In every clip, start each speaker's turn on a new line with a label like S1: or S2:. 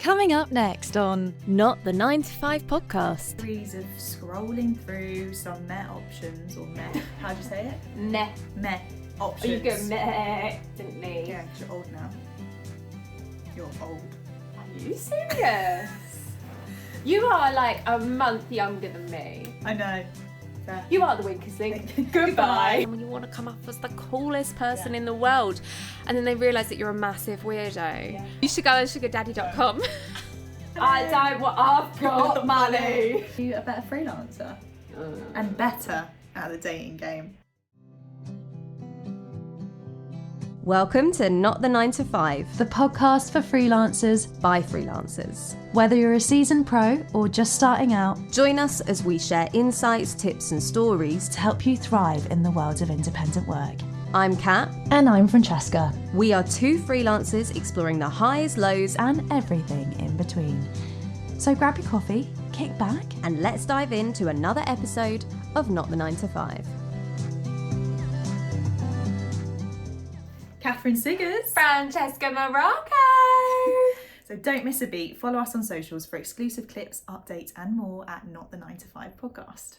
S1: Coming up next on Not the 9 to 5 podcast.
S2: Series of scrolling through some Meh options, or Meh, how do you say it?
S3: Meh.
S2: Meh options.
S3: Oh, you go Meh, didn't you?
S2: Yeah, because you're old now. You're old.
S3: Are you serious? You are like a month younger than me.
S2: I know. Fair.
S3: You are the winkest link.
S2: Goodbye.
S1: When you want to come up as the coolest person in the world, and then they realise that you're a massive weirdo.
S2: Yeah.
S1: You should go to sugardaddy.com.
S3: I don't want, I've got money.
S2: You're a better freelancer. And better at the dating game.
S4: Welcome to Not the 9 to 5,
S5: the podcast for freelancers
S4: by freelancers.
S5: Whether you're a seasoned pro or just starting out,
S4: Join us as we share insights, tips and stories.
S5: to help you thrive in the world of independent work.
S4: I'm Kat.
S5: And I'm Francesca,
S4: We are two freelancers exploring the highs, lows
S5: and everything in between. So grab your coffee, kick back,
S4: and let's dive into another episode of Not the 9 to 5.
S2: Katheryn Siggers.
S3: Francesca Marago.
S2: So don't miss a beat. Follow us on socials for exclusive clips, updates and more at Not the 9 to 5 podcast.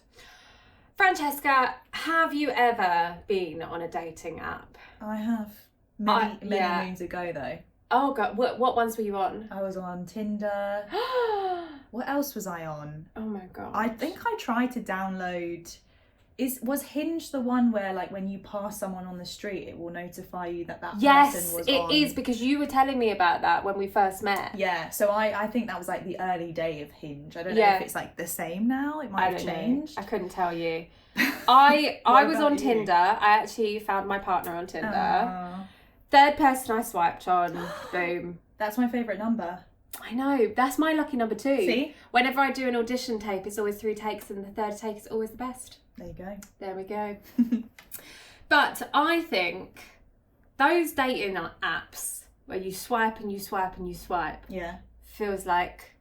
S3: Francesca, have you ever been on a dating app?
S2: I have. Many moons ago though.
S3: Oh God, what ones were you on?
S2: I was on Tinder. What else was I on?
S3: Oh my God.
S2: I think I tried to download... Was Hinge the one where, like, when you pass someone on the street, it will notify you that person was on?
S3: Yes, it is, because you were telling me about that when we first met.
S2: Yeah, so I think that was, like, the early day of Hinge. I don't know if it's, like, the same now. It might have changed.
S3: I couldn't tell you. I was on
S2: you?
S3: Tinder. I actually found my partner on Tinder.
S2: Oh.
S3: Third person I swiped on. Boom.
S2: That's my favourite number.
S3: I know. That's my lucky number too.
S2: See?
S3: Whenever I do an audition tape, it's always 3 takes, and the third take is always the best.
S2: There you go.
S3: There we go. But I think those dating apps where you swipe and you swipe and you swipe
S2: Yeah.
S3: feels like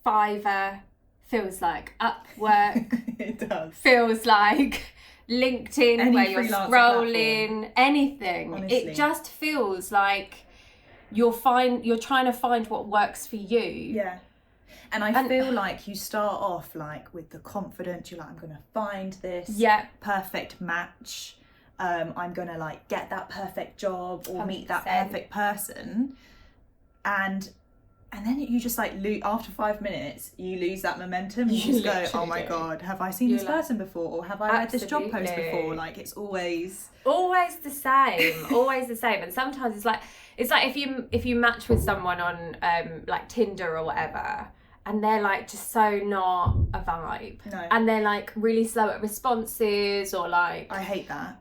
S3: Fiverr, feels like Upwork,
S2: It does.
S3: feels like LinkedIn,
S2: Any
S3: where you're
S2: freelancer
S3: scrolling, anything.
S2: Honestly.
S3: It just feels like you're trying to find what works for you.
S2: Yeah. And I feel like you start off, like, with the confidence. You're like, I'm going to find this perfect match. I'm going to, like, get that perfect job or
S3: 100%.
S2: meet that perfect person. And then you just, like, after 5 minutes, you lose that momentum. You just go, oh my God, have I seen this person before? Or have I read this job post before? Like, it's always
S3: the same. Always the same. And sometimes it's like if you match with someone on like Tinder or whatever, and they're like just so not a vibe.
S2: No.
S3: And they're like really slow at responses, or like
S2: I hate that.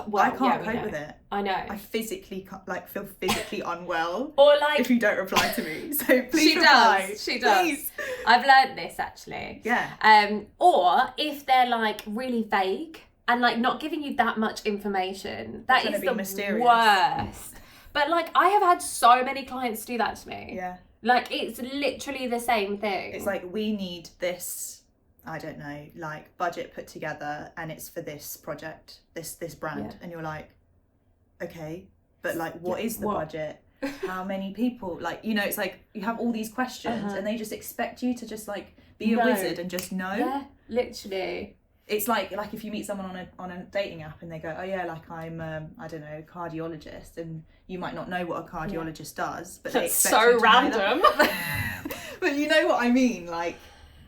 S3: well,
S2: I can't
S3: we
S2: cope
S3: know.
S2: with it.
S3: I know.
S2: I physically feel physically unwell
S3: Or like
S2: if you don't reply to me. So please
S3: she
S2: reply.
S3: does. She does.
S2: Please.
S3: I've learned this actually.
S2: Yeah.
S3: Or if they're like really vague and like not giving you that much information, that is the
S2: mysterious.
S3: worst. But like I have had so many clients do that to me.
S2: Yeah.
S3: Like it's literally the same thing.
S2: It's like, we need this, I don't know, like budget put together, and it's for this project, this brand.
S3: Yeah.
S2: And you're like, okay, but like, what is the budget? How many people? Like, you know, it's like you have all these questions and they just expect you to just like be a wizard and just know.
S3: Yeah, literally.
S2: It's like if you meet someone on a dating app and they go, oh yeah, like I'm I don't know, a cardiologist, and you might not know what a cardiologist does, but they expect
S3: So
S2: you to know
S3: random.
S2: that. But you know what I mean, like.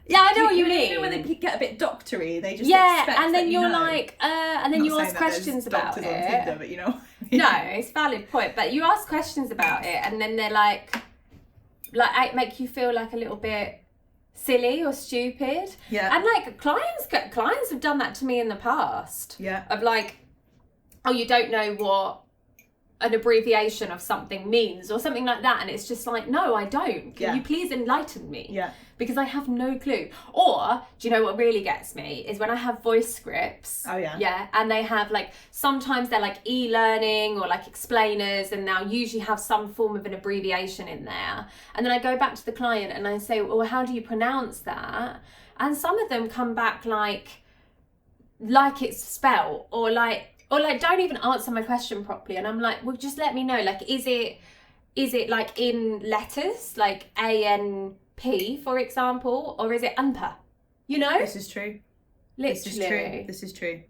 S3: Yeah, I know what you mean.
S2: You know when they get a bit doctory, they just expect
S3: and then
S2: that
S3: you're
S2: you know.
S3: like, and then
S2: Not
S3: you
S2: saying
S3: ask
S2: that there's
S3: questions about
S2: doctors
S3: it.
S2: on Tinder, but you know what I mean?
S3: No, it's a valid point. But you ask questions about it, and then they're like make you feel like a little bit silly or stupid.
S2: Yeah.
S3: And like clients have done that to me in the past.
S2: Yeah.
S3: Of like, oh, you don't know what an abbreviation of something means or something like that, and it's just like, no, I don't. Can you please enlighten me?
S2: Yeah.
S3: Because I have no clue. Or do you know what really gets me is when I have voice scripts.
S2: Oh yeah.
S3: Yeah, and they have like, sometimes they're like e-learning or like explainers, and they'll usually have some form of an abbreviation in there. And then I go back to the client and I say, well, how do you pronounce that? And some of them come back like it's spelt, or like don't even answer my question properly. And I'm like, well, just let me know. Like, is it is it like in letters, like ANP, for example, or is it UNPA? You know?
S2: This is true.
S3: Literally.
S2: This is true.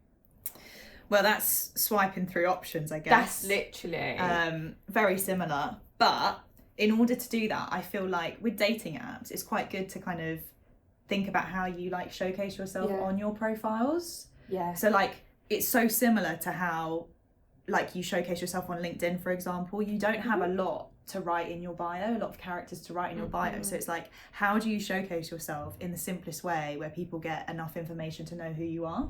S2: Well, that's swiping through options, I guess.
S3: That's literally.
S2: Very similar. But in order to do that, I feel like with dating apps, it's quite good to kind of think about how you like showcase yourself on your profiles.
S3: Yeah.
S2: So like, it's so similar to how like you showcase yourself on LinkedIn, for example. You don't have a lot to write in your bio, a lot of characters to write in your bio. So it's like, how do you showcase yourself in the simplest way where people get enough information to know who you are?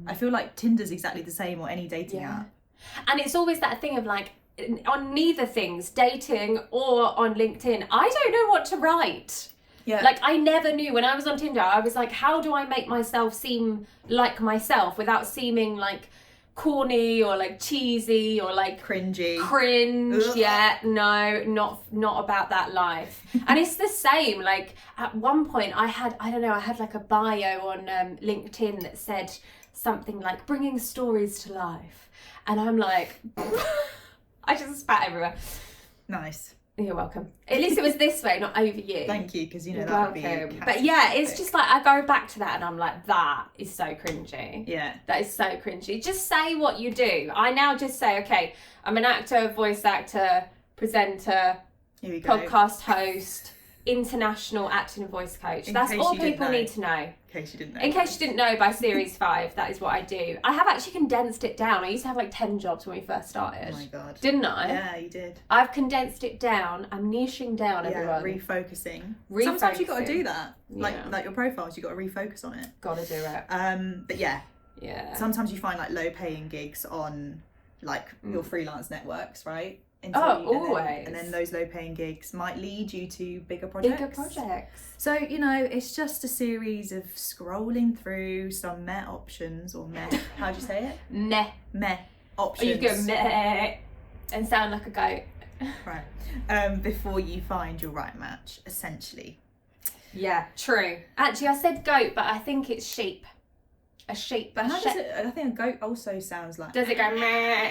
S2: I feel like Tinder's exactly the same, or any dating app.
S3: And it's always that thing of like, on neither things, dating or on LinkedIn, I don't know what to write.
S2: Yeah.
S3: Like, I never knew. When I was on Tinder, I was like, how do I make myself seem like myself without seeming like corny or like cheesy or like
S2: cringe.
S3: Ugh. Yeah, no, not about that life. And it's the same. Like, at one point I had like a bio on LinkedIn that said something like bringing stories to life, and I'm like I just spat everywhere.
S2: Nice.
S3: You're welcome. At least it was this way, not over you.
S2: Thank you, because
S3: You're
S2: that would
S3: welcome.
S2: be.
S3: But yeah, it's just like I go back to that and I'm like, that is so cringy.
S2: Yeah.
S3: That is so cringy. Just say what you do. I now just say, okay, I'm an actor, voice actor, presenter,
S2: Here we go.
S3: podcast host, international acting and voice coach. That's all people need to know.
S2: In case you didn't know.
S3: In case you didn't know, by series 5, that is what I do. I have actually condensed it down. I used to have like 10 jobs when we first started.
S2: Oh my God.
S3: Didn't I?
S2: Yeah, you did.
S3: I've condensed it down. I'm niching down, everyone.
S2: Refocusing. Sometimes you've got to do that.
S3: Yeah.
S2: Like your profiles, you've got to refocus on it.
S3: Gotta do it.
S2: But yeah.
S3: Yeah.
S2: Sometimes you find like low paying gigs on like your freelance networks, right?
S3: Always.
S2: And then those low paying gigs might lead you to bigger projects. So, it's just a series of scrolling through some meh options, or meh. How do you say it? Meh options.
S3: Or you go meh and sound like a goat.
S2: Right. Before you find your right match, essentially.
S3: Yeah, true. Actually, I said goat, but I think it's sheep. A sheep.
S2: But how does it? I think a goat also sounds like.
S3: Does it go meh?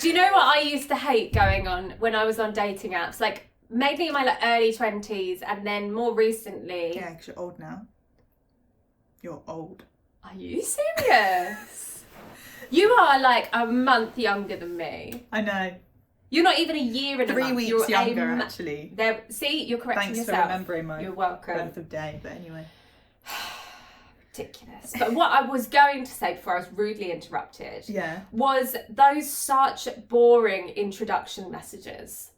S3: Do you know what I used to hate going on when I was on dating apps? Like, maybe in my like early 20s, and then more recently.
S2: Yeah, because you're old now. You're old.
S3: Are you serious? You are like a month younger than me.
S2: I know.
S3: You're not even a year and
S2: 3
S3: a month.
S2: weeks
S3: You're
S2: younger, actually.
S3: See, you're correcting
S2: Thanks
S3: yourself.
S2: for remembering my
S3: You're welcome.
S2: birth of day, but anyway.
S3: Ridiculous. But what I was going to say before I was rudely interrupted was those such boring introduction messages.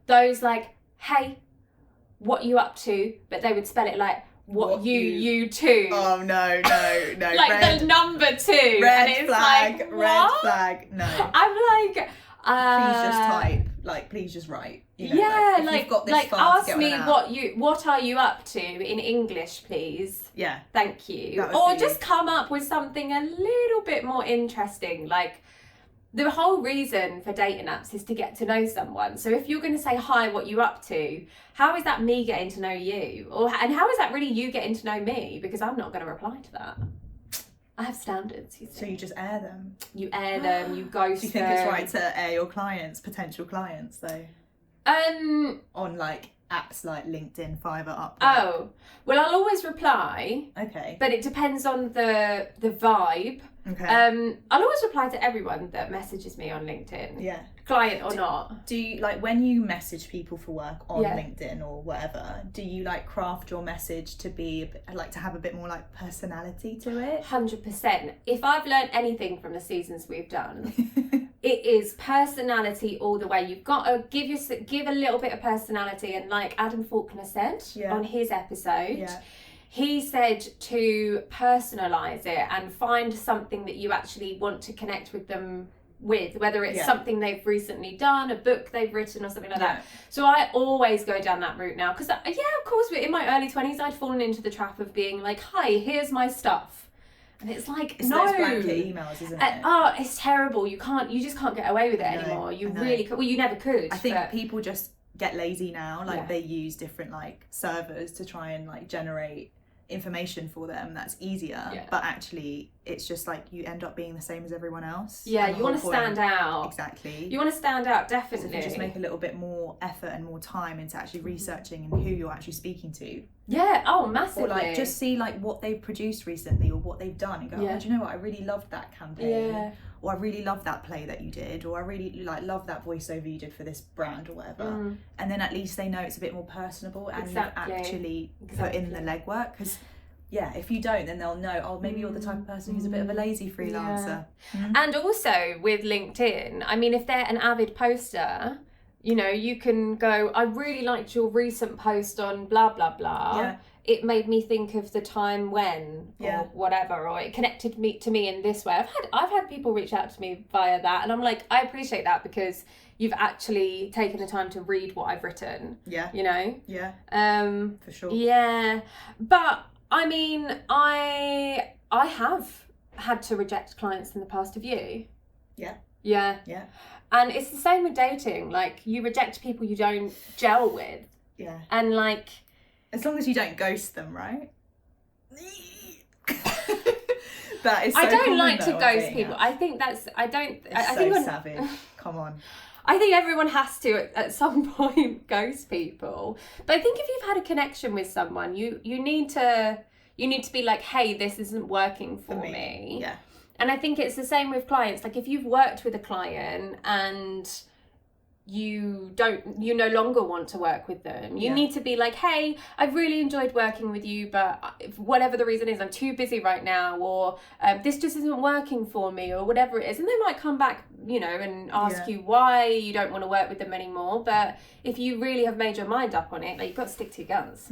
S3: Those like, hey, what you up to? But they would spell it like, what you too.
S2: Oh, no.
S3: Like the number 2.
S2: Red
S3: and it's
S2: flag,
S3: like,
S2: red flag. No.
S3: I'm like,
S2: please just type. Like, please just write.
S3: Like,
S2: you've got this
S3: like
S2: far
S3: ask
S2: to get
S3: me
S2: on an app.
S3: what are you up to in English, please.
S2: Yeah.
S3: Thank you.
S2: That would
S3: Or
S2: be-
S3: just come up with something a little bit more interesting. Like, the whole reason for dating apps is to get to know someone. So if you're going to say, hi, what you up to? How is that me getting to know you? And how is that really you getting to know me? Because I'm not going to reply to that. I have standards, you see.
S2: So you just air them.
S3: You air them, you ghost
S2: Do you think it's right to air your potential clients, though? On like apps like LinkedIn, Fiverr, Upwork.
S3: Oh, well, I'll always reply.
S2: Okay.
S3: But it depends on the vibe.
S2: Okay.
S3: I'll always reply to everyone that messages me on LinkedIn.
S2: Yeah.
S3: Client or not.
S2: Do you, like, when you message people for work on
S3: Yeah.
S2: LinkedIn or whatever, do you like craft your message to be like to have a bit more like personality to it?
S3: 100%. If I've learned anything from the seasons we've done, it is personality all the way. You've got to give a little bit of personality, and like Adam Faulkner said on his episode, he said to personalise it and find something that you actually want to connect with them with, whether it's something they've recently done, a book they've written or something like that. So I always go down that route now, because of course in my early 20s I'd fallen into the trap of being like, hi, here's my stuff. And it's like,
S2: it's
S3: no.
S2: those blanket emails, isn't it?
S3: Oh, it's terrible. You just can't get away with it anymore. You really could. Well, you never could.
S2: I think people just get lazy now. Like they use different like servers to try and like generate information for them that's easier, but actually it's just like you end up being the same as everyone else.
S3: You want to stand out.
S2: Exactly.
S3: You want to stand out, definitely.
S2: So if you just make a little bit more effort and more time into actually researching and who you're actually speaking to.
S3: Yeah, oh, massively.
S2: Or like just see like what they've produced recently or what they've done and go, oh, do you know what, I really loved that campaign. Or I really love that play that you did, or I really like love that voiceover you did for this brand or whatever. And then at least they know it's a bit more personable and you've actually put in the legwork. Because if you don't, then they'll know, oh, maybe you're the type of person who's a bit of a lazy freelancer.
S3: And also with LinkedIn, I mean, if they're an avid poster, you know, you can go, I really liked your recent post on blah blah blah. It made me think of the time when, or whatever, or it connected to me in this way. I've had people reach out to me via that, and I'm like, I appreciate that because you've actually taken the time to read what I've written. You know?
S2: For sure.
S3: But I mean, I have had to reject clients in the past. Have you? Yeah. And it's the same with dating. Like, you reject people you don't gel with. And like,
S2: as long as you don't ghost them, right? That is so
S3: I don't
S2: common,
S3: like to
S2: though,
S3: ghost people. I think that's, I don't,
S2: it's
S3: I
S2: so
S3: think
S2: savage. Come on.
S3: I think everyone has to at some point ghost people. But I think if you've had a connection with someone, you need to be like, hey, this isn't working for me. And I think it's the same with clients. Like, if you've worked with a client and you no longer want to work with them, you need to be like, hey, I've really enjoyed working with you, but if whatever the reason is, I'm too busy right now, or this just isn't working for me, or whatever it is. And they might come back, you know, and ask you why you don't want to work with them anymore. But if you really have made your mind up on it, like, you've got to stick to your guns.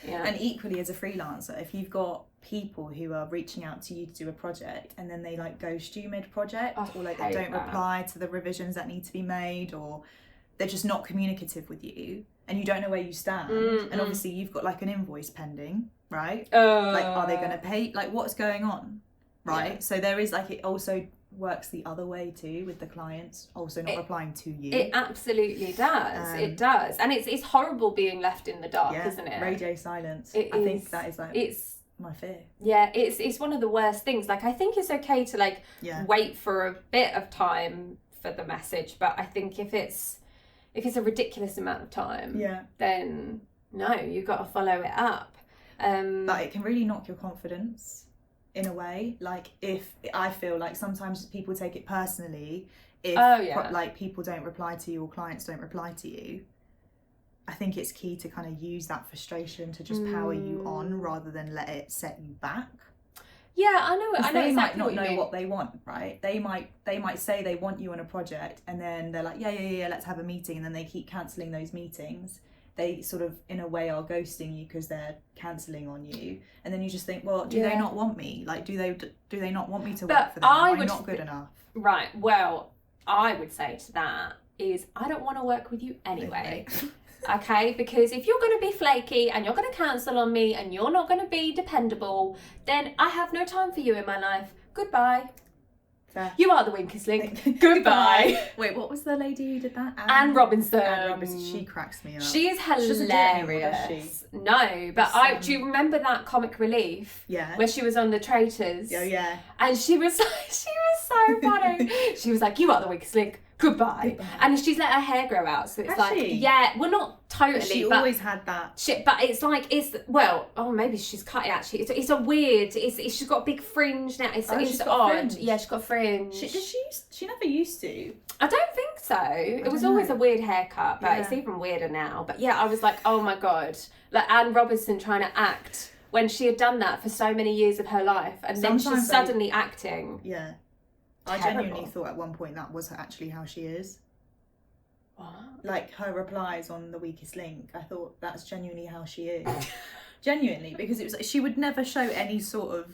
S3: And
S2: equally as a freelancer, if you've got people who are reaching out to you to do a project and then they like ghost you mid-project, or like they don't reply to the revisions that need to be made, or they're just not communicative with you and you don't know where you stand, and obviously you've got like an invoice pending, right? Like, are they going to pay? Like, what's going on, right? So there is like, it also works the other way too, with the clients also not replying to you.
S3: It absolutely does. It does. And it's horrible being left in the dark, isn't it?
S2: Radio silence. I think that is like, it's my fear.
S3: It's one of the worst things. Like, I think it's okay to like wait for a bit of time for the message, but I think if it's a ridiculous amount of time, then no, you've got to follow it up.
S2: But it can really knock your confidence in a way. Like, if I feel like sometimes people take it personally if like people don't reply to you or clients don't reply to you. I think it's key to kind of use that frustration to just power you on rather than let it set you back.
S3: I know
S2: They
S3: exactly
S2: might not
S3: what you
S2: know
S3: mean.
S2: what they want, right? They might say they want you on a project and then they're like, yeah, let's have a meeting, and then they keep cancelling those meetings. They sort of, in a way, are ghosting you because they're cancelling on you, and then you just think, well, do they not want me? Like, do they not want me to work for them? Am I not good enough?
S3: Right. Well, I would say to that is, I don't want to work with you anyway. Okay, because if you're going to be flaky and you're going to cancel on me and you're not going to be dependable, then I have no time for you in my life. Goodbye.
S2: Fair.
S3: You are the weakest link. Goodbye.
S2: Wait, what was the lady who did that?
S3: Anne Robinson.
S2: Anne Robinson. She cracks me up.
S3: She is hilarious.
S2: She doesn't do it anymore, does she?
S3: No, but do you remember that comic relief?
S2: Yeah.
S3: Where she was on the Traitors?
S2: Oh yeah.
S3: And she was so funny. She was like, you are the weakest link. Goodbye. And she's let her hair grow out, so it's
S2: Has
S3: like,
S2: she?
S3: well, not totally.
S2: She
S3: but
S2: always had that.
S3: But it's like, maybe she's cut it actually. It's a weird. She's got a big fringe now. It's odd. Fringe. Yeah, she's got fringe.
S2: She never used to.
S3: I don't think so. It was always a weird haircut, but it's even weirder now. But yeah, I was like, oh my god, like Anne Robinson trying to act when she had done that for so many years of her life, and then she's suddenly acting.
S2: Yeah. I genuinely thought at one point that was actually how she is.
S3: What?
S2: Like, her replies on The Weakest Link, I thought that's genuinely how she is. Genuinely, because it was like, she would never show any sort of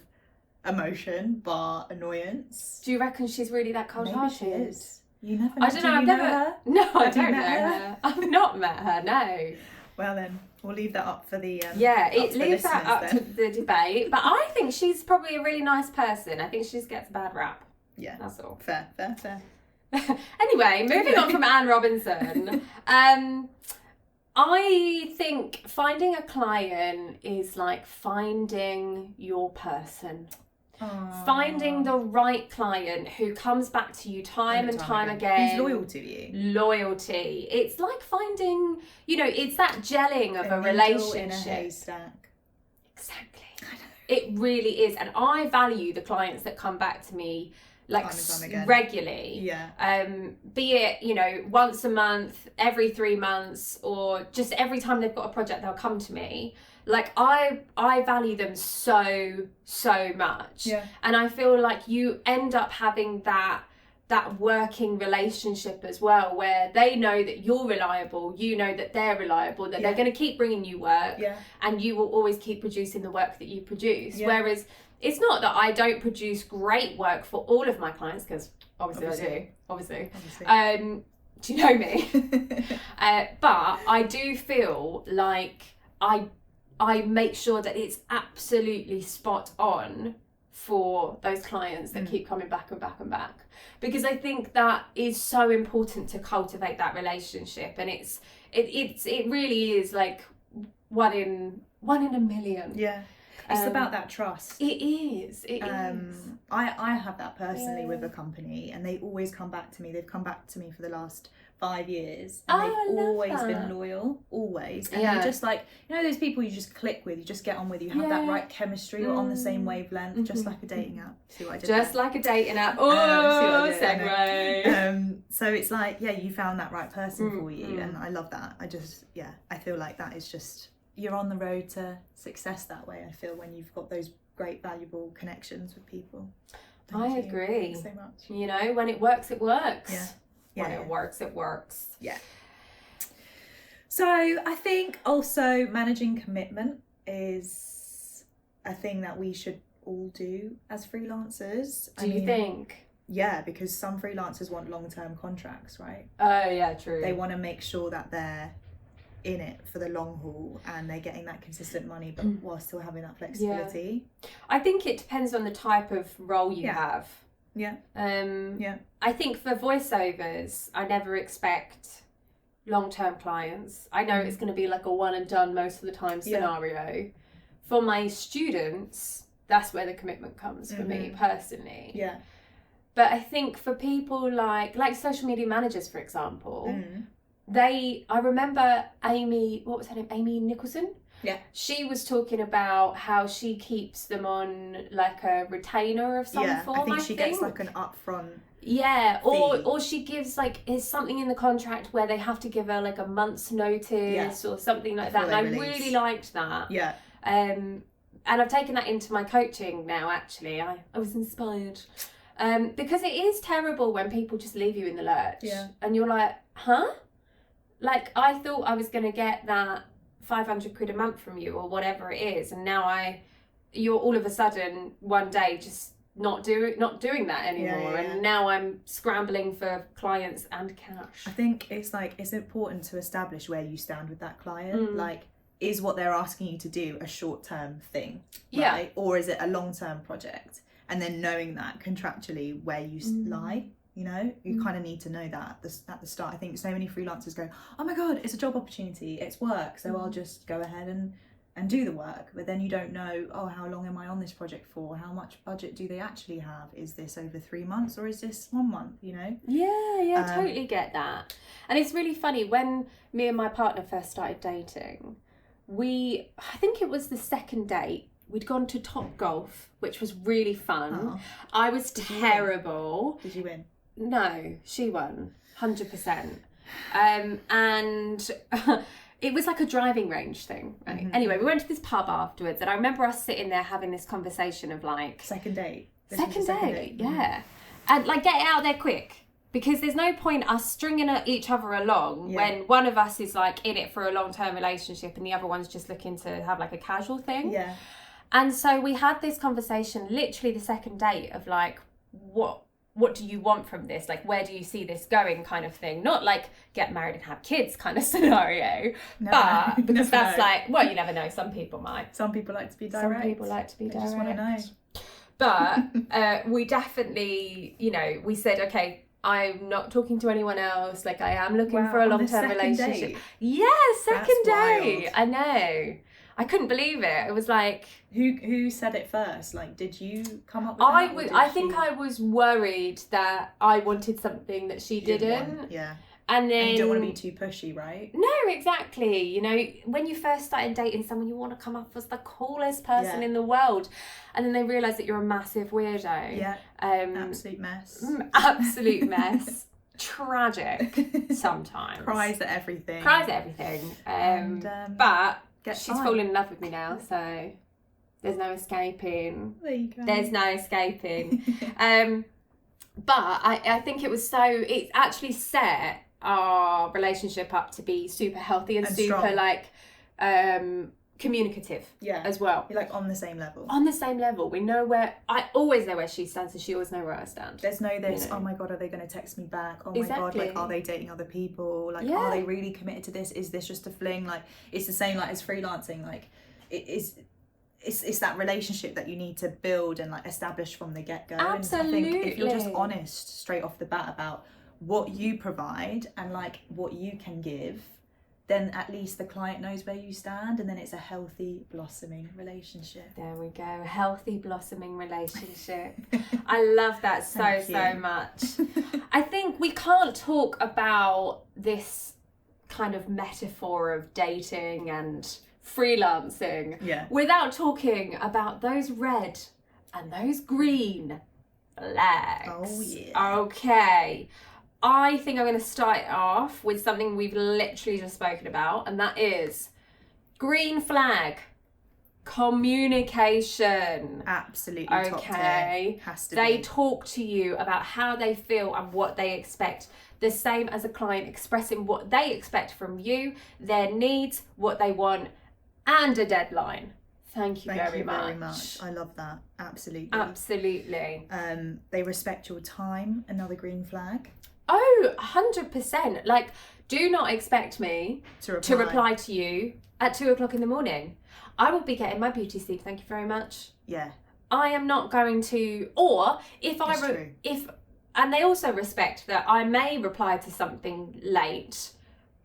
S2: emotion bar annoyance.
S3: Do you reckon she's really that cold-hearted?
S2: Maybe she is. You never know.
S3: I don't know. I've never.
S2: Her?
S3: No, I
S2: Have you
S3: don't know
S2: met
S3: her. I've not met her. No.
S2: Well then, we'll leave that up for the
S3: leave that up
S2: then.
S3: to the debate. But I think she's probably a really nice person. I think she just gets a bad rap.
S2: Yeah,
S3: that's all.
S2: Fair.
S3: Anyway, moving on from Anne Robinson. I think finding a client is like finding your person. Finding the right client who comes back to you time and time again.
S2: Who's loyal to you.
S3: Loyalty. It's like finding, it's that gelling of a relationship.
S2: In a haystack.
S3: Exactly. It really is. And I value the clients that come back to me like regularly.
S2: Yeah.
S3: Be it, once a month, every 3 months, or just every time they've got a project, they'll come to me. Like I value them so much.
S2: Yeah.
S3: And I feel like you end up having that working relationship as well, where they know that you're reliable, you know that they're reliable, that they're going to keep bringing you work, and you will always keep producing the work that you produce. Whereas it's not that I don't produce great work for all of my clients, because obviously I do. Obviously. Do you know me? But I do feel like I make sure that it's absolutely spot on for those clients that keep coming back and back and back, because I think that is so important to cultivate that relationship, and it really is like one in a million.
S2: Yeah. It's about that trust.
S3: It is.
S2: I have that personally with a company, and they always come back to me. They've come back to me for the last 5 years, and they've always been loyal, always. And you're just like, those people you just click with, you just get on with, you have that right chemistry, you're on the same wavelength, just like a dating app. See what I did
S3: Just
S2: there?
S3: like a dating app. Oh, segue.
S2: So it's like, you found that right person for you, and I love that. I feel like that is just, you're on the road to success that way, I feel, when you've got those great, valuable connections with people.
S3: I agree.
S2: Thanks so much.
S3: When it works, it works.
S2: Yeah.
S3: When it works, it works.
S2: Yeah. So I think also managing commitment is a thing that we should all do as freelancers.
S3: Do you think?
S2: Yeah, because some freelancers want long-term contracts, right?
S3: Oh, yeah, true.
S2: They want to make sure that they're in it for the long haul and they're getting that consistent money, but while still having that flexibility.
S3: I think it depends on the type of role you have.
S2: Yeah.
S3: I think for voiceovers, I never expect long-term clients. I know it's going to be like a one and done most of the time scenario. For my students, that's where the commitment comes for me personally.
S2: Yeah.
S3: But I think for people like social media managers, for example, I remember Amy, what was her name? Amy Nicholson?
S2: Yeah.
S3: She was talking about how she keeps them on like a retainer of some form.
S2: I think she gets like an upfront.
S3: Yeah, or she gives is something in the contract where they have to give her like a month's notice or something like that. And I really liked that.
S2: Yeah.
S3: And I've taken that into my coaching now, actually. I was inspired. Because it is terrible when people just leave you in the lurch.
S2: Yeah.
S3: And you're like, huh? Like, I thought I was going to get that 500 quid a month from you or whatever it is, and now you're all of a sudden one day just not doing that anymore, and now I'm scrambling for clients and cash.
S2: I think it's important to establish where you stand with that client. Like, is what they're asking you to do a short-term thing, right? Or is it a long-term project? And then knowing that contractually where you lie. You kind of need to know that at the start. I think so many freelancers go, oh my God, it's a job opportunity, it's work, so I'll just go ahead and do the work. But then you don't know, how long am I on this project for? How much budget do they actually have? Is this over 3 months or is this 1 month,
S3: Yeah, I totally get that. And it's really funny, when me and my partner first started dating, I think it was the second date, we'd gone to Topgolf, which was really fun. I was terrible.
S2: Did you win?
S3: No, she won, 100%. And it was like a driving range thing, right? Anyway, we went to this pub afterwards, and I remember us sitting there having this conversation of
S2: Second date.
S3: Second date, yeah. And get it out there quick, because there's no point us stringing each other along when one of us is in it for a long-term relationship and the other one's just looking to have a casual thing.
S2: Yeah.
S3: And so we had this conversation, literally the second date, of what do you want from this? Where do you see this going, kind of thing? Not get married and have kids kind of scenario, but because that's you never know. Some people might.
S2: Some people like to be direct.
S3: Some people like to be direct.
S2: Just want to know.
S3: But we definitely, we said, okay, I'm not talking to anyone else. Like, I am looking for a
S2: on the
S3: long-term
S2: second
S3: relationship.
S2: date?
S3: Yeah, second
S2: That's
S3: date.
S2: wild.
S3: I know. I couldn't believe it. It was like,
S2: Who said it first? Like, did you come up with that?
S3: I think I was worried that I wanted something that she didn't.
S2: Yeah.
S3: And then
S2: And you don't want to be too pushy, right?
S3: No, exactly. You know, when you first started dating someone, you want to come off as the coolest person in the world, and then they realise that you're a massive weirdo.
S2: Yeah. Absolute mess.
S3: Absolute mess. Tragic sometimes.
S2: Cries at everything.
S3: But
S2: Gets
S3: she's
S2: fine.
S3: fallen in love with me now, so there's no escaping.
S2: There you go.
S3: There's no escaping. But I think it actually set our relationship up to be super healthy and super
S2: strong.
S3: like communicative as well.
S2: You're like on the same level.
S3: On the same level. I always know where she stands and she always knows where I stand.
S2: There's no this,
S3: You know?
S2: oh my God, are they going to text me back? Oh my
S3: Exactly.
S2: God, like, are they dating other people? Like,
S3: Yeah.
S2: are they really committed to this? Is this just a fling? Like, it's the same like as freelancing. Like, it's that relationship that you need to build and like establish from the get-go.
S3: Absolutely.
S2: And I think if you're just honest straight off the bat about what you provide and like what you can give, then at least the client knows where you stand, and then it's a healthy, blossoming relationship.
S3: There we go. Healthy, blossoming relationship. I love that
S2: Thank
S3: so
S2: you.
S3: much. I think we can't talk about this kind of metaphor of dating and freelancing without talking about those red and those green flags.
S2: Oh, yeah.
S3: Okay. I think I'm going to start off with something we've literally just spoken about, and that is green flag communication.
S2: Absolutely top
S3: Okay.
S2: tier. Has to
S3: They
S2: be.
S3: talk to you about how they feel and what they expect. The same as a client expressing what they expect from you, their needs, what they want, and a deadline. Thank you very much.
S2: I love that. Absolutely.
S3: Absolutely.
S2: They respect your time. Another green flag.
S3: Oh, 100%. Like, do not expect me
S2: To
S3: to reply to you at 2:00 in the morning. I will be getting my beauty sleep. Thank you very much.
S2: Yeah.
S3: I am not going to, or if
S2: That's true.
S3: and they also respect that I may reply to something late,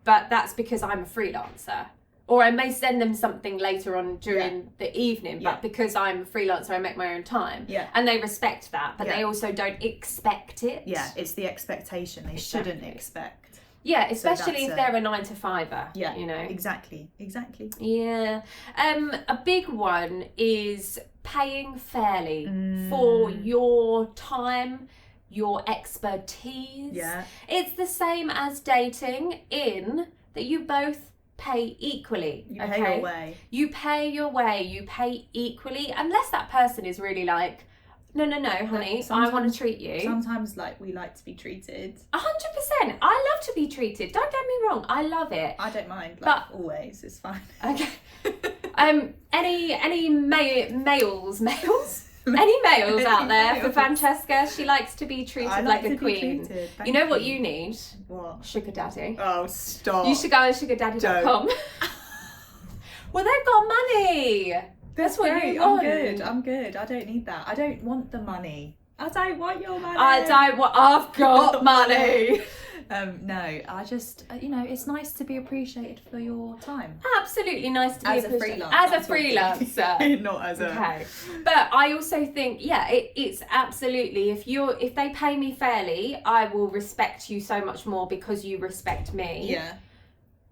S3: but that's because I'm a freelancer. Or I may send them something later on during the evening, but because I'm a freelancer, I make my own time.
S2: Yeah.
S3: And they respect that, but they also don't expect it.
S2: Yeah, it's the expectation. They shouldn't expect.
S3: Yeah, especially if
S2: that's
S3: they're a 9-to-5er.
S2: Yeah,
S3: You know.
S2: Exactly.
S3: Yeah. A big one is paying fairly for your time, your expertise.
S2: Yeah.
S3: It's the same as dating in that you both pay equally.
S2: You pay your way.
S3: You pay your way, you pay equally, unless that person is really like, no, honey, I want to treat you.
S2: Sometimes, like, we like to be treated.
S3: 100%. I love to be treated. Don't get me wrong. I love it.
S2: I don't mind. Like,
S3: But-
S2: always, it's fine.
S3: Okay. Any males? Any males out there for
S2: males.
S3: Francesca? She likes to be treated
S2: I
S3: like
S2: like
S3: a
S2: to be
S3: queen.
S2: treated.
S3: You know
S2: Thank
S3: what
S2: you.
S3: you need?
S2: What?
S3: Sugar daddy.
S2: Oh, stop.
S3: You should go on sugardaddy.com. Well, they've got money. That's what
S2: great.
S3: you want.
S2: I'm good. I don't need that. I don't want the money. I don't want your money.
S3: I've got money.
S2: No, I just, it's nice to be appreciated for your time.
S3: Absolutely nice to be
S2: As a
S3: appreciated.
S2: freelancer.
S3: As a
S2: I'm talking.
S3: freelancer.
S2: Not as a...
S3: Okay. But I also think, it's absolutely, if they pay me fairly, I will respect you so much more because you respect me.
S2: Yeah.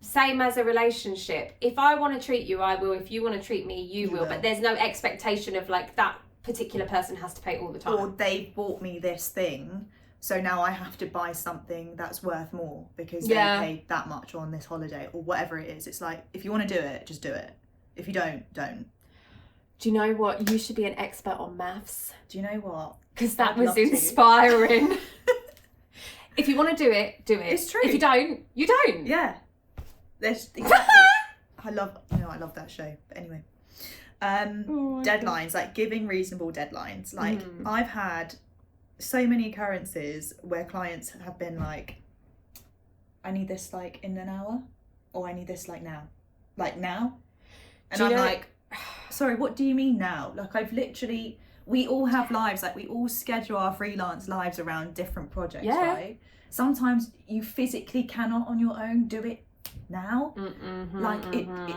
S3: Same as a relationship. If I want to treat you, I will. If you want to treat me, you will. But there's no expectation of like that particular person has to pay all the time.
S2: Or they bought me this thing, so now I have to buy something that's worth more because they paid that much on this holiday or whatever it is. It's like, if you want to do it, just do it. If you don't.
S3: Do you know what? You should be an expert on maths.
S2: Do you know what?
S3: Because that
S2: I'd
S3: was
S2: love to.
S3: inspiring. If you want to do it, do it.
S2: It's true.
S3: If you don't, you don't.
S2: Yeah. There's exactly. I love that show. But anyway, deadlines, like giving reasonable deadlines. Like I've had so many occurrences where clients have been like, I need this like in an hour, or I need this like now, and I'm like, sorry, what do you mean now? Like I've literally we all have lives, like we all schedule our freelance lives around different projects, right? Sometimes you physically cannot on your own do it now.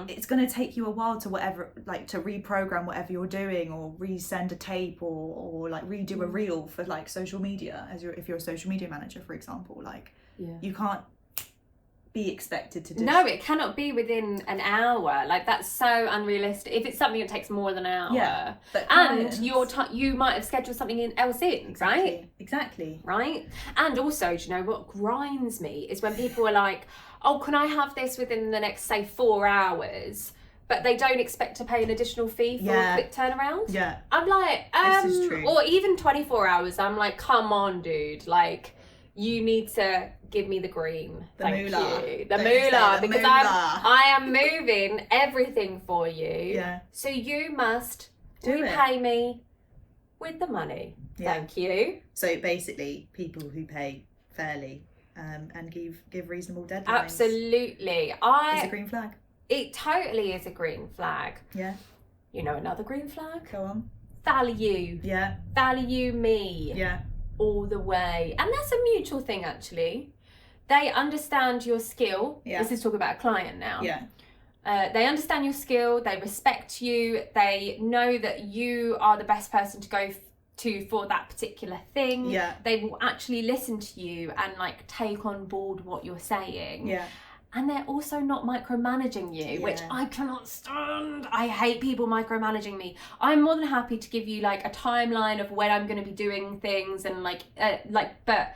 S2: It's going to take you a while to to reprogram whatever you're doing, or resend a tape, or like redo a reel for like social media, if you're a social media manager, for example. Like you can't be expected to do.
S3: No, it cannot be within an hour. Like, that's so unrealistic. If it's something that takes more than an hour, and you might have scheduled something else in, right?
S2: Exactly.
S3: Right. And also, do you know what grinds me is when people are like, "Oh, can I have this within the next, say, 4 hours?" But they don't expect to pay an additional fee for a quick turnaround. Yeah. I'm like,
S2: this is true.
S3: Or even 24 hours. I'm like, come on, dude. Like, you need to give me the green. Thank you. The moolah. Because I am moving everything for you. Yeah. So you must repay me with the money. Yeah. Thank you.
S2: So basically, people who pay fairly and give reasonable deadlines.
S3: Absolutely.
S2: It's a green flag.
S3: It totally is a green flag.
S2: Yeah.
S3: You know another green flag?
S2: Go on.
S3: Value.
S2: Yeah.
S3: Value me.
S2: Yeah.
S3: All the way. And that's a mutual thing, actually. They understand your skill. Yeah. This is talking about a client now.
S2: Yeah.
S3: They understand your skill. They respect you. They know that you are the best person to go to for that particular thing.
S2: Yeah.
S3: They will actually listen to you and like take on board what you're saying.
S2: Yeah.
S3: And they're also not micromanaging you, which I cannot stand. I hate people micromanaging me. I'm more than happy to give you like a timeline of when I'm going to be doing things and but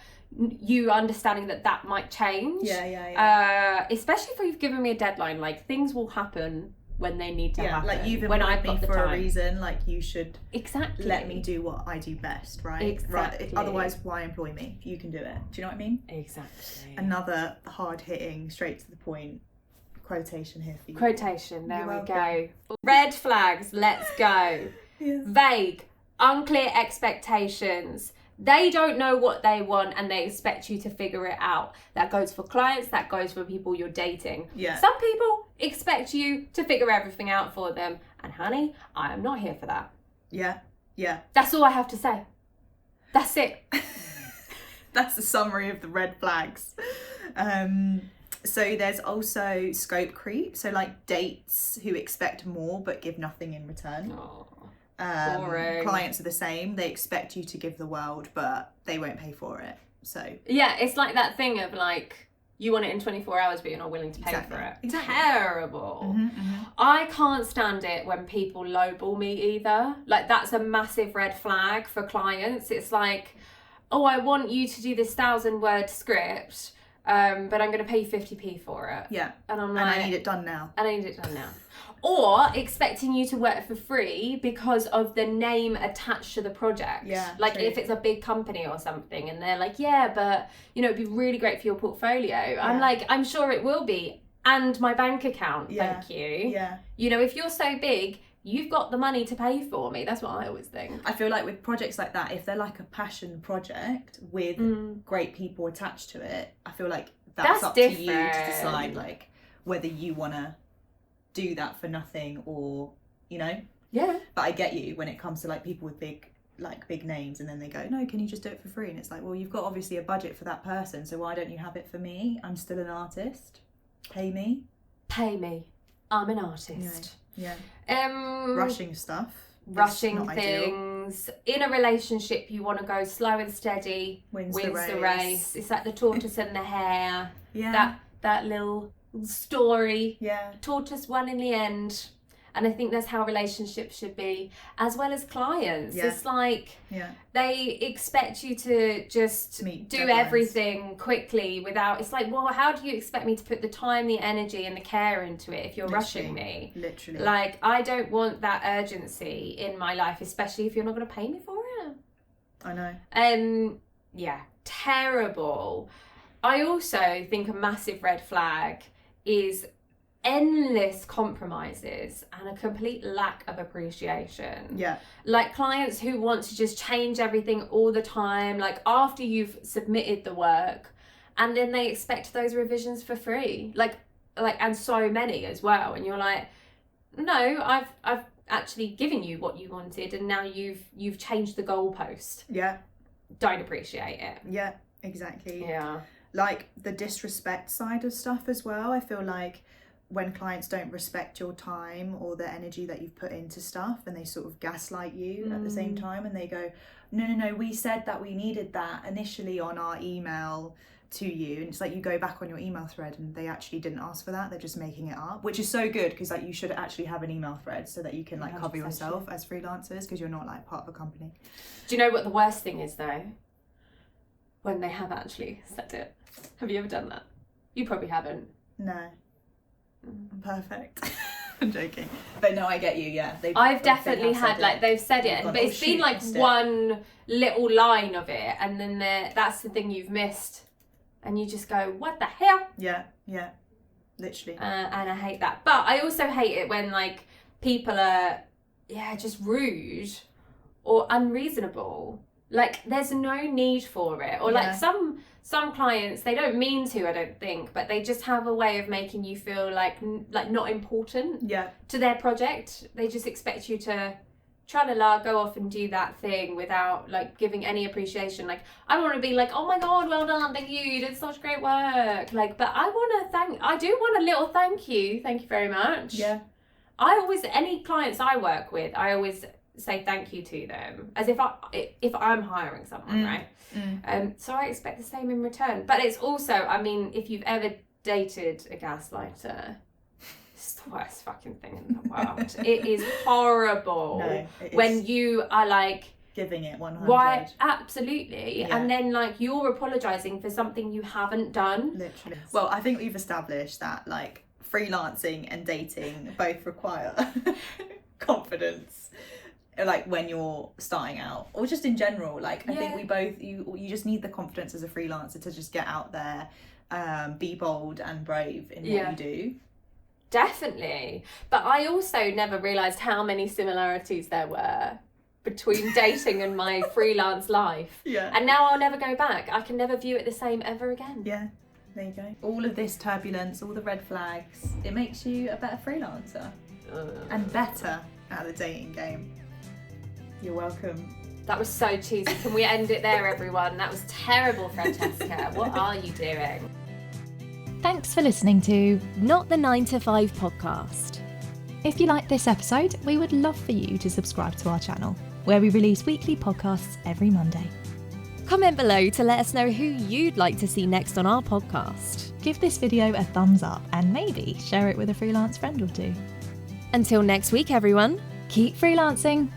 S3: you understanding that might change. Especially if you've given me a deadline, like things will happen when they need to happen.
S2: Like you've employed me for a reason, like you should let me do what I do best, right?
S3: Exactly.
S2: Right. Otherwise, why employ me if you can do it? Do you know what I mean?
S3: Exactly.
S2: Another hard-hitting, straight to the point quotation here for you.
S3: Quotation, there we go. Red flags, let's go. Vague, unclear expectations. They don't know what they want and they expect you to figure it out. That goes for clients, that goes for people you're dating.
S2: Yeah.
S3: Some people expect you to figure everything out for them. And honey, I am not here for that.
S2: Yeah. Yeah.
S3: That's all I have to say. That's it.
S2: That's the summary of the red flags. So there's also scope creep. So like dates who expect more but give nothing in return.
S3: Oh.
S2: Clients are the same. They expect you to give the world, but they won't pay for it. So
S3: yeah, it's like that thing of like, you want it in 24 hours, but you're not willing to pay for it.
S2: Exactly.
S3: Terrible. I can't stand it when people lowball me either. Like, that's a massive red flag for clients. It's like, oh, I want you to do this 1,000-word script, but I'm going to pay you 50p for it.
S2: Yeah.
S3: And I'm like,
S2: I need it done now.
S3: Or expecting you to work for free because of the name attached to the project.
S2: Yeah.
S3: Like,
S2: true.
S3: if it's a big company or something and they're like, yeah, but, you know, it'd be really great for your portfolio. Yeah. I'm like, I'm sure it will be. And my bank account, thank you.
S2: Yeah.
S3: You know, if you're so big, you've got the money to pay for me. That's what I always think.
S2: I feel like with projects like that, if they're like a passion project with great people attached to it, I feel like that's up
S3: different.
S2: To you to decide, like, whether you want to do that for nothing or, you know.
S3: Yeah.
S2: But I get you when it comes to like people with big names, and then they go, no, can you just do it for free? And it's like, well, you've got obviously a budget for that person, so why don't you have it for me? I'm still an artist. Pay me.
S3: I'm an artist.
S2: Yeah. Rushing stuff.
S3: Rushing things. Ideal. In a relationship, you want to go slow and steady. Wins the race. It's like the tortoise and the hare.
S2: Yeah.
S3: That little story.
S2: Yeah.
S3: Tortoise won in the end. And I think that's how relationships should be, as well as clients. Yeah. It's like they expect you to just do everything quickly without. It's like, well, how do you expect me to put the time, the energy, and the care into it if you're rushing me?
S2: Literally.
S3: Like, I don't want that urgency in my life, especially if you're not going to pay me for it.
S2: I know.
S3: Yeah, terrible. I also think a massive red flag is endless compromises and a complete lack of appreciation.
S2: Yeah.
S3: Like clients who want to just change everything all the time, like after you've submitted the work, and then they expect those revisions for free. Like and so many as well. And you're like, no, actually giving you what you wanted, and now you've changed the goalpost.
S2: Yeah.
S3: Don't appreciate it.
S2: Yeah, exactly.
S3: Yeah.
S2: Like the disrespect side of stuff as well. I feel like when clients don't respect your time or the energy that you've put into stuff, and they sort of gaslight you at the same time, and they go, no, we said that we needed that initially on our email to you, and it's like you go back on your email thread and they actually didn't ask for that, they're just making it up, which is so good, because like you should actually have an email thread so that you can like cover yourself as freelancers, because you're not like part of a company.
S3: Do you know what the worst thing is though? When they have actually said it. Have you ever done that? You probably haven't.
S2: No. I'm perfect. I'm joking, but no, I get you. Yeah,
S3: I've definitely had like they've said it, but it's been like one little line of it, and then that's the thing you've missed, and you just go, what the hell?
S2: Yeah, literally.
S3: And I hate that, but I also hate it when like people are just rude or unreasonable. Like there's no need for it, or like some clients, they don't mean to, I don't think, but they just have a way of making you feel like not important to their project. They just expect you to tra-la-la, go off and do that thing without like giving any appreciation. Like I want to be like, oh my god, well done, thank you, you did such great work. Like, but I do want a little thank you very much. Any clients I work with, I always say thank you to them as if I'm hiring someone, right? So I expect the same in return. But it's also, I mean, if you've ever dated a gaslighter, it's the worst fucking thing in the world. It is horrible. No, it when is. You are like
S2: giving it 100.
S3: Why? Absolutely. And then like you're apologizing for something you haven't done.
S2: Literally. Well, I think we've established that like freelancing and dating both require confidence. Like when you're starting out, or just in general, like I think we both, you just need the confidence as a freelancer to just get out there, be bold and brave in what you do.
S3: Definitely. But I also never realised how many similarities there were between dating and my freelance life. And now I'll never go back. I can never view it the same ever again.
S2: There you go. All of this turbulence, all the red flags, it makes you a better freelancer and better at the dating game. You're welcome.
S3: That was so cheesy. Can we end it there, everyone? That was terrible, Francesca. What are you doing?
S5: Thanks for listening to Not the 9 to 5 podcast. If you like this episode, we would love for you to subscribe to our channel, where we release weekly podcasts every Monday.
S4: Comment below to let us know who you'd like to see next on our podcast.
S5: Give this video a thumbs up and maybe share it with a freelance friend or two.
S4: Until next week, everyone.
S5: Keep freelancing.